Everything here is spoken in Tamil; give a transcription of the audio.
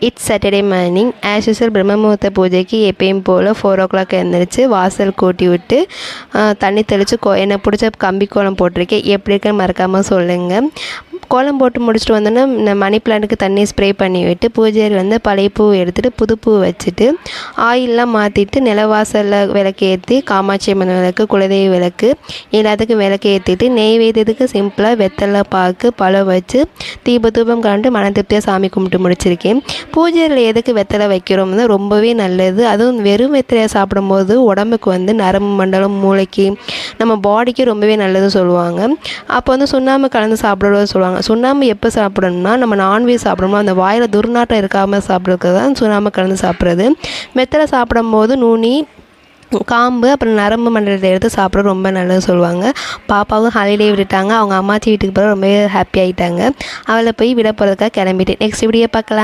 It's Saturday morning as usual பிரம்மமுகூர்த்த பூஜைக்கு எப்பயும் போல் 4 o'clock எழுந்திரிச்சு வாசல் கூட்டி விட்டு தண்ணி தெளித்து எனக்கு பிடிச்ச கம்பி கோலம் போட்டிருக்கேன். எப்படி இருக்குன்னு மறக்காமல் சொல்லுங்கள். கோலம் போட்டு முடிச்சுட்டு வந்தோன்னா மணி பிளான்ட்டுக்கு தண்ணி ஸ்ப்ரே பண்ணி விட்டு பூஜையில் வந்து பழைய பூ எடுத்துகிட்டு புது பூ வச்சுட்டு ஆயிலெலாம் மாற்றிட்டு நிலவாசலில் விளக்கு ஏற்றி காமாட்சி அம்மன் விளக்கு குலதெய்வ விளக்கு எல்லாத்துக்கும் விளக்கு ஏற்றிட்டு நெய்வேத்தியத்துக்கு சிம்பிளாக வெத்தலை பாக்கு பழம் வச்சு தூபம் காண்டு மன திருப்தியாக சாமி கும்பிட்டு முடிச்சிருக்கேன். பூஜையில் எதுக்கு வெத்தலை வைக்கிறோம்னா ரொம்பவே நல்லது. அதுவும் வெறும் வெத்தலையை சாப்பிடும்போது உடம்புக்கு வந்து நரம்பு மண்டலம் மூளைக்கு நம்ம பாடிக்கு ரொம்பவே நல்லதுன்னு சொல்லுவாங்க. அப்போ வந்து சுண்ணாம்பு கலந்து சாப்பிடுறது சொல்லுவாங்க. சுண்ணாம்பு எப்போ சாப்பிடணும்னா நம்ம நான்வெஜ் சாப்பிடணும் அந்த வாயில் துர்நாற்றம் இருக்காமல் சாப்பிட்றதுக்கு தான் சுண்ணாம்பு கலந்து சாப்பிட்றது. வெத்தலை சாப்பிடும்போது நுனி காம்பு அப்புறம் நரம்பு மண்டலத்தை எடுத்து சாப்பிட ரொம்ப நல்லது சொல்லுவாங்க. பாப்பாவும் ஹாலிடே விட்டுட்டாங்க. அவங்க அம்மாச்சி வீட்டுக்கு போகிற ரொம்பவே ஹாப்பி ஆகிட்டாங்க. அவளை போய் விட போகிறதுக்காக கிளம்பிட்டு நெக்ஸ்ட் வீடியோ பார்க்கலாம்.